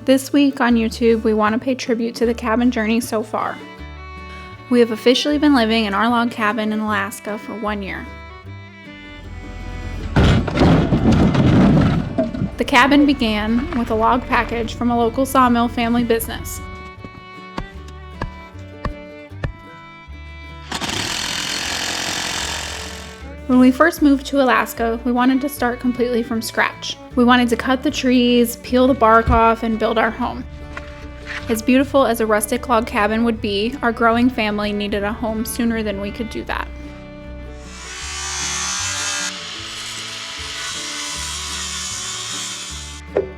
This week on YouTube, we want to pay tribute to the cabin journey so far. We have officially been living in our log cabin in Alaska for 1 year. The cabin began with a log package from a local sawmill family business. When we first moved to Alaska, we wanted to start completely from scratch. We wanted to cut the trees, peel the bark off, and build our home. As beautiful as a rustic log cabin would be, our growing family needed a home sooner than we could do that.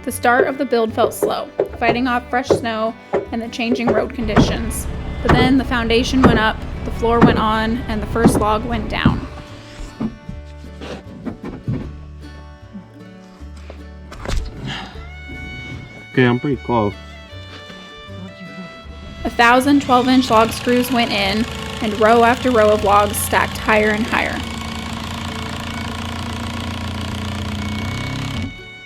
The start of the build felt slow, fighting off fresh snow and the changing road conditions. But then the foundation went up, the floor went on, and the first log went down. Okay, I'm pretty close. 1,000 12-inch log screws went in, and row after row of logs stacked higher and higher.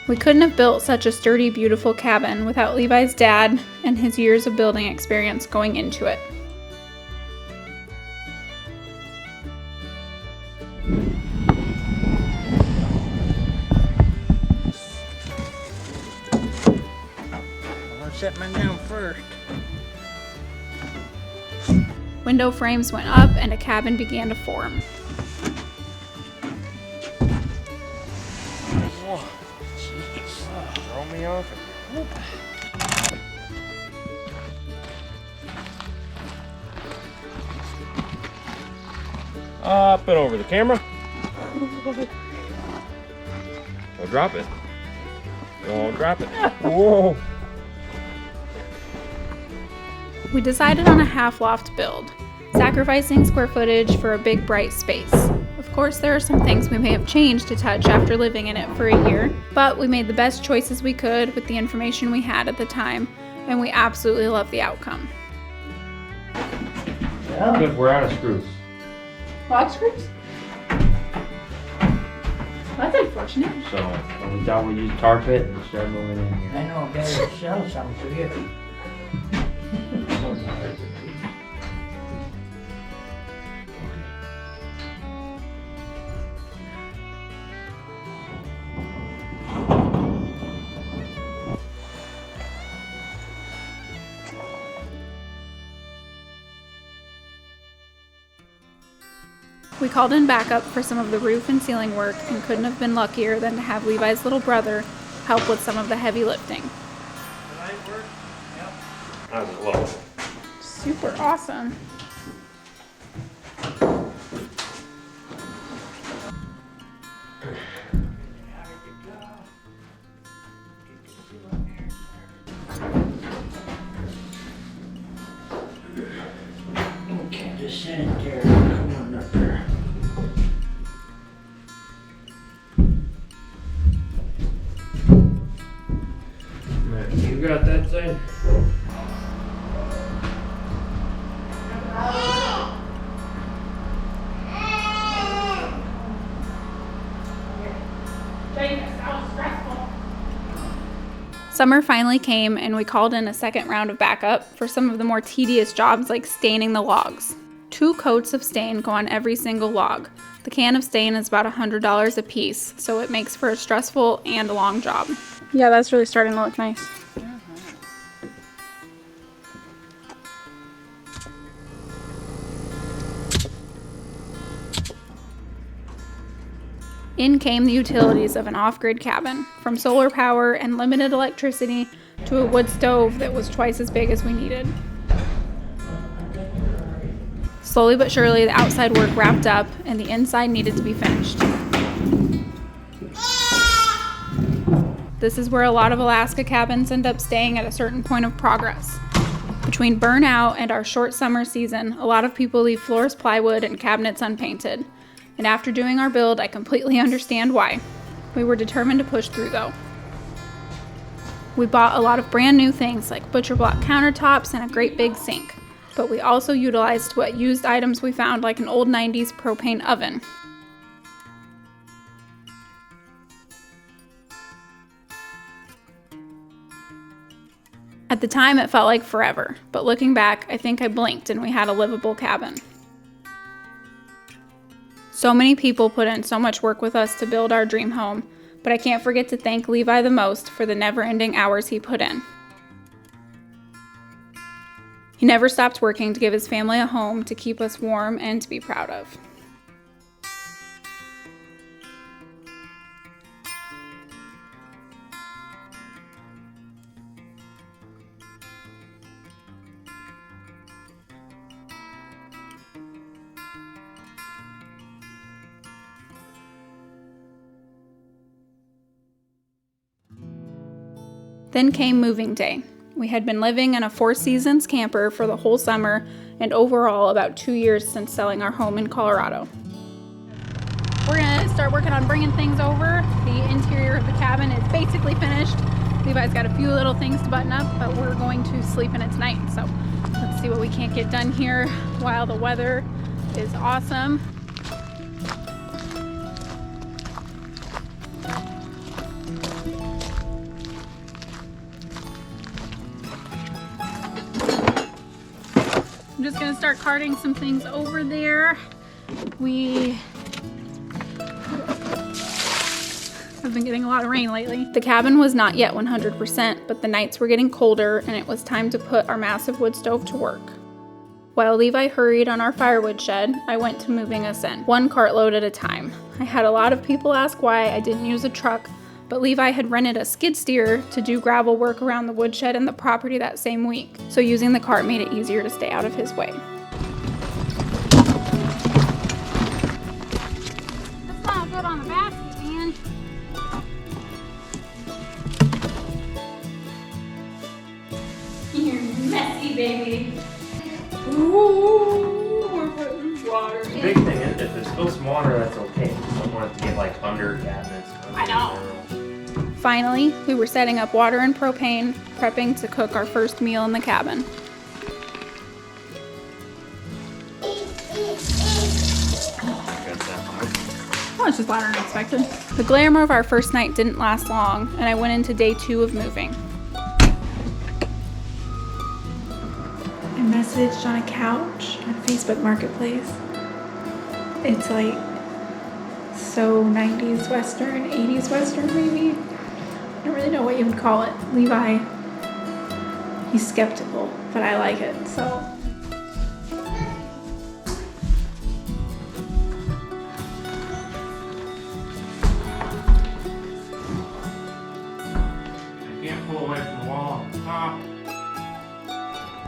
We couldn't have built such a sturdy, beautiful cabin without Levi's dad and his years of building experience going into it. Set mine down first. Window frames went up and a cabin began to form. Whoa, jeez. Throw me off. Up and over the camera. Don't drop it. Don't drop it. Whoa. We decided on a half-loft build, sacrificing square footage for a big, bright space. Of course, there are some things we may have changed a touch after living in it for a year, but we made the best choices we could with the information we had at the time, and we absolutely love the outcome. Yeah. Good, we're out of screws. Log screws? That's unfortunate. So, we thought we'd use tar pit and start moving in here. I know, I better sell some for you. We called in backup for some of the roof and ceiling work and couldn't have been luckier than to have Levi's little brother help with some of the heavy lifting. How's it look? Super awesome. Okay, just sit it there. Come on up there. You got that thing? Summer finally came and we called in a second round of backup for some of the more tedious jobs like staining the logs. 2 coats of stain go on every single log. The can of stain is about $100 a piece, so it makes for a stressful and a long job. Yeah, that's really starting to look nice. In came the utilities of an off-grid cabin, from solar power and limited electricity to a wood stove that was twice as big as we needed. Slowly but surely, the outside work wrapped up and the inside needed to be finished. This is where a lot of Alaska cabins end up staying at a certain point of progress. Between burnout and our short summer season, a lot of people leave floors plywood and cabinets unpainted. And after doing our build, I completely understand why. We were determined to push through though. We bought a lot of brand new things like butcher block countertops and a great big sink, but we also utilized what used items we found like an old 90s propane oven. At the time, it felt like forever, but looking back, I think I blinked and we had a livable cabin. So many people put in so much work with us to build our dream home, but I can't forget to thank Levi the most for the never-ending hours he put in. He never stopped working to give his family a home to keep us warm and to be proud of. Then came moving day. We had been living in a Four Seasons camper for the whole summer and overall about 2 years since selling our home in Colorado. We're gonna start working on bringing things over. The interior of the cabin is basically finished. Levi's got a few little things to button up, but we're going to sleep in it tonight. So let's see what we can't get done here while the weather is awesome. I'm just gonna start carting some things over there. We have been getting a lot of rain lately. The cabin was not yet 100%, but the nights were getting colder and it was time to put our massive wood stove to work. While Levi hurried on our firewood shed, I went to moving us in, one cartload at a time. I had a lot of people ask why I didn't use a truck, but Levi had rented a skid steer to do gravel work around the woodshed and the property that same week, so using the cart made it easier to stay out of his way. That's not good on the basket, man. You're messy, baby. Ooh, we're putting water in. The big thing is, if there's still some water, that's okay. You don't want it to get like under cabinets. I know. Finally, we were setting up water and propane, prepping to cook our first meal in the cabin. Oh, it's just louder than expected. The glamour of our first night didn't last long, and I went into day 2 of moving. I messaged on a couch on Facebook Marketplace. It's like so 90s Western, 80s Western maybe. I don't really know what you would call it. Levi, he's skeptical, but I like it, so. You can't pull away from the wall on the top.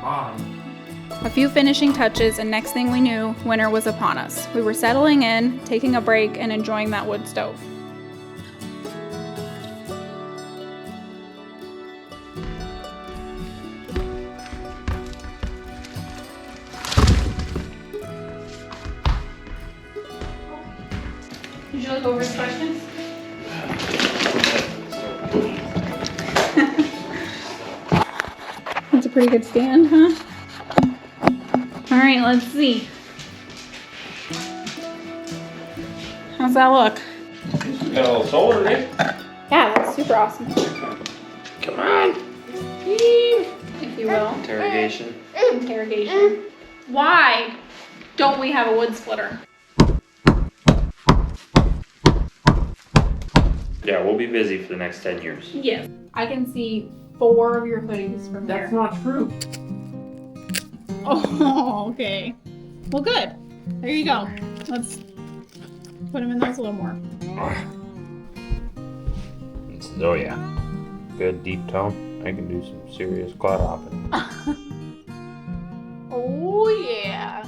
Bottom. A few finishing touches, and next thing we knew, winter was upon us. We were settling in, taking a break, and enjoying that wood stove. Did you look over his questions? That's a pretty good stand, huh? All right, let's see. How's that look? Got a little solar, Nick. Yeah, that's super awesome. Come on. If you will. Interrogation. Interrogation. Why don't we have a wood splitter? Yeah, we'll be busy for the next 10 years. Yes. I can see 4 of your hoodies from there. That's not true. Oh, okay. Well, good. There you go. Let's put them in those a little more. Oh yeah. Good deep tone. I can do some serious cloud hopping. Oh, yeah.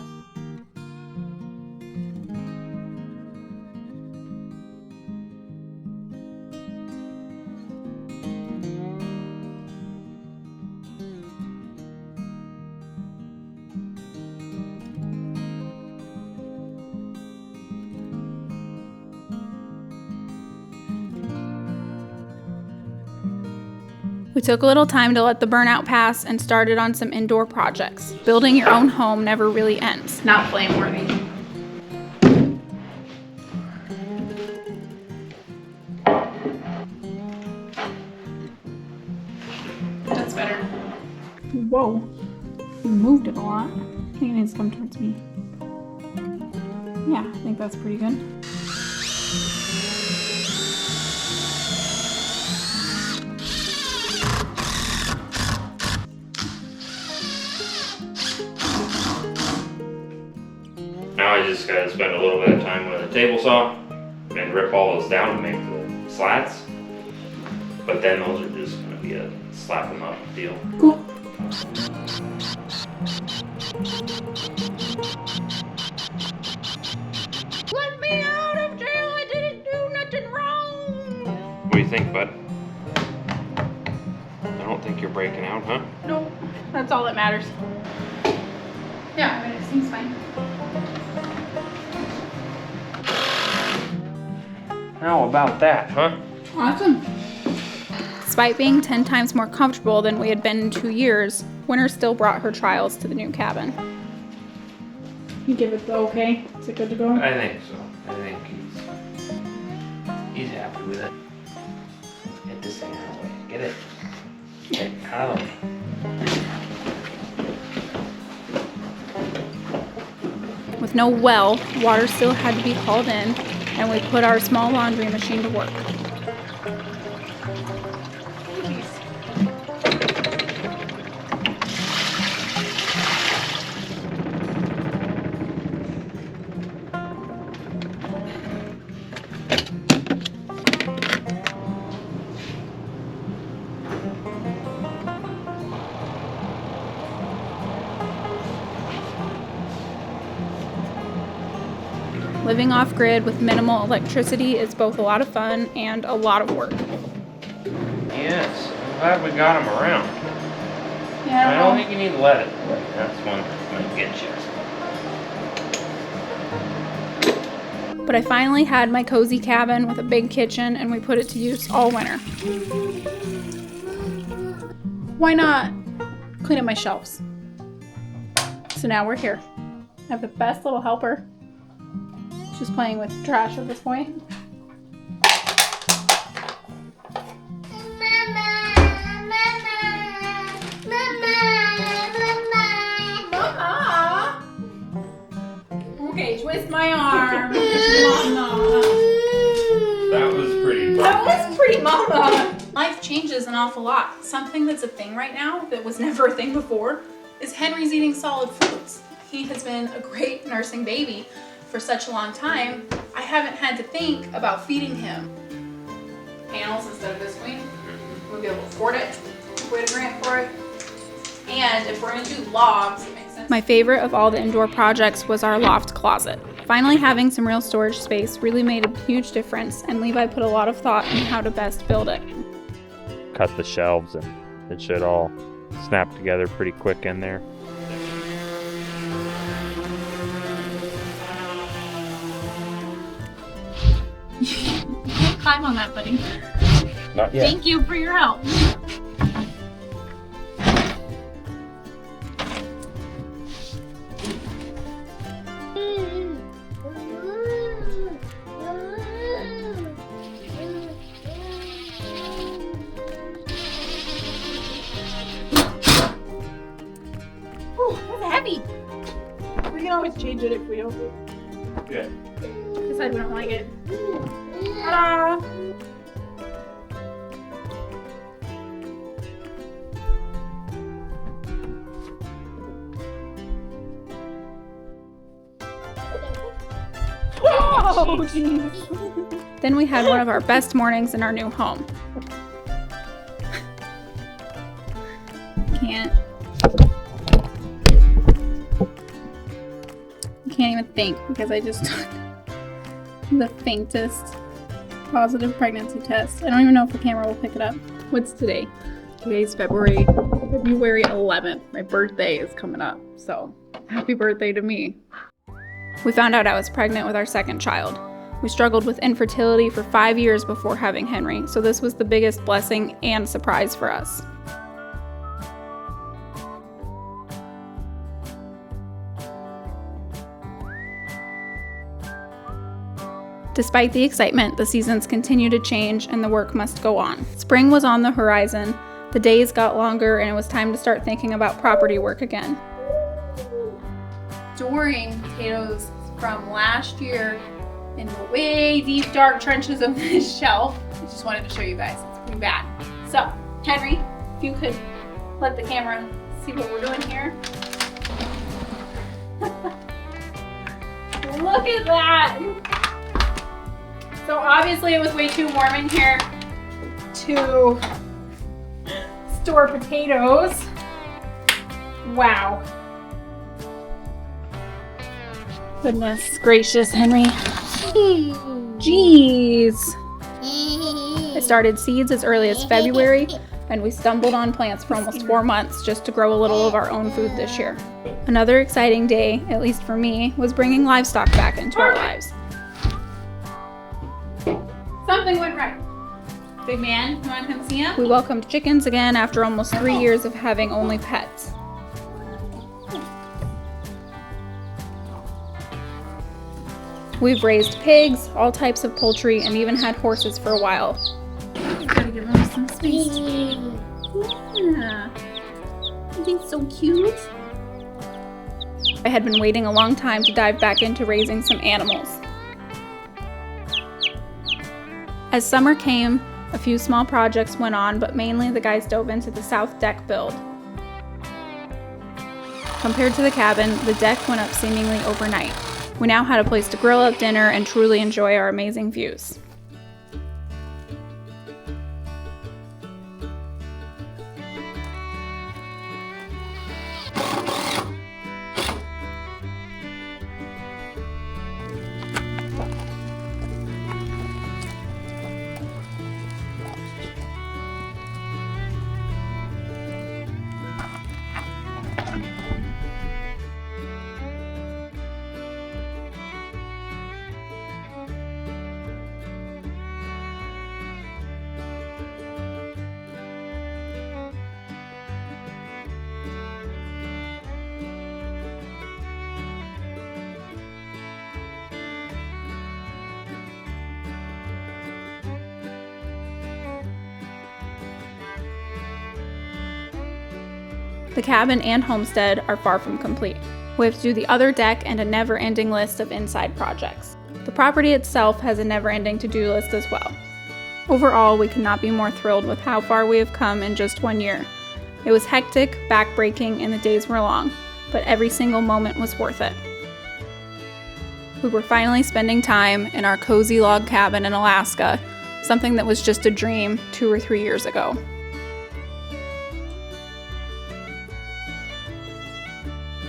We took a little time to let the burnout pass and started on some indoor projects. Building your own home never really ends. Not flame worthy. That's better. Whoa. You moved it a lot. I think it needs to come towards me. Yeah, I think that's pretty good. Now I just gotta spend a little bit of time with a table saw and rip all those down to make the slats. But then those are just gonna be a slap them up deal. Cool. Let me out of jail! I didn't do nothing wrong! What do you think, bud? I don't think you're breaking out, huh? Nope. That's all that matters. Yeah, I mean, it seems fine. How about that, huh? Awesome. Despite being 10 times more comfortable than we had been in 2 years, Winter still brought her trials to the new cabin. You give it the okay? Is it good to go? I think so. I think he's happy with it. Get this thing out of the way. Get it. Get it out of the way. With no well, water still had to be called in, and we put our small laundry machine to work. Living off-grid with minimal electricity is both a lot of fun and a lot of work. Yes. I'm glad we got him around. Yeah, I don't think you need to let it. That's one that's gonna get you. But I finally had my cozy cabin with a big kitchen, and we put it to use all winter. Why not clean up my shelves? So now we're here. I have the best little helper. Just playing with trash at this point. Mama! Okay, twist my arm. Mama. That was pretty fun. That was pretty, Mama. Life changes an awful lot. Something that's a thing right now that was never a thing before is Henry's eating solid foods. He has been a great nursing baby for such a long time. I haven't had to think about feeding him panels instead of biscuit. We'll be able to afford it if we had a grant for it. And if we're gonna do logs, it makes sense. My favorite of all the indoor projects was our loft closet. Finally having some real storage space really made a huge difference, and Levi put a lot of thought in how to best build it. Cut the shelves and it should all snap together pretty quick in there. Climb on that, buddy. Not yet. Thank you for your help. Ooh, that's heavy. We can always change it if we don't Good. decide we don't like it. Ta-da! Oh, jeez. Then we had one of our best mornings in our new home. Can't even think because I just took the faintest positive pregnancy test. I don't even know if the camera will pick it up. What's today? Today's February 11th. My birthday is coming up, so happy birthday to me. We found out I was pregnant with our second child. We struggled with infertility for 5 years before having Henry, so this was the biggest blessing and surprise for us. Despite the excitement, the seasons continue to change and the work must go on. Spring was on the horizon, The days got longer and it was time to start thinking about property work again. Storing potatoes from last year in the way deep dark trenches of this shelf. I just wanted to show you guys, it's pretty bad. So, Henry, if you could let the camera see what we're doing here. Look at that! So obviously it was way too warm in here to store potatoes. Wow. Goodness gracious, Henry. Jeez. I started seeds as early as February, and we stumbled on plants for almost 4 months just to grow a little of our own food this year. Another exciting day, at least for me, was bringing livestock back into our lives. Something went right. Big man, you want to come see him? We welcomed chickens again after almost 3 years of having only pets. We've raised pigs, all types of poultry, and even had horses for a while. Gotta give them some space. Yeah. Isn't he so cute? I had been waiting a long time to dive back into raising some animals. As summer came, a few small projects went on, but mainly the guys dove into the south deck build. Compared to the cabin, the deck went up seemingly overnight. We now had a place to grill out dinner and truly enjoy our amazing views. The cabin and homestead are far from complete. We have to do the other deck and a never-ending list of inside projects. The property itself has a never-ending to-do list as well. Overall, we could not be more thrilled with how far we have come in just 1 year. It was hectic, back-breaking, and the days were long, but every single moment was worth it. We were finally spending time in our cozy log cabin in Alaska, something that was just a dream 2 or 3 years ago.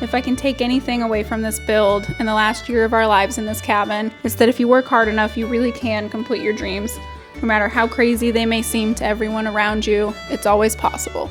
If I can take anything away from this build and the last year of our lives in this cabin, it's that if you work hard enough, you really can complete your dreams. No matter how crazy they may seem to everyone around you, it's always possible.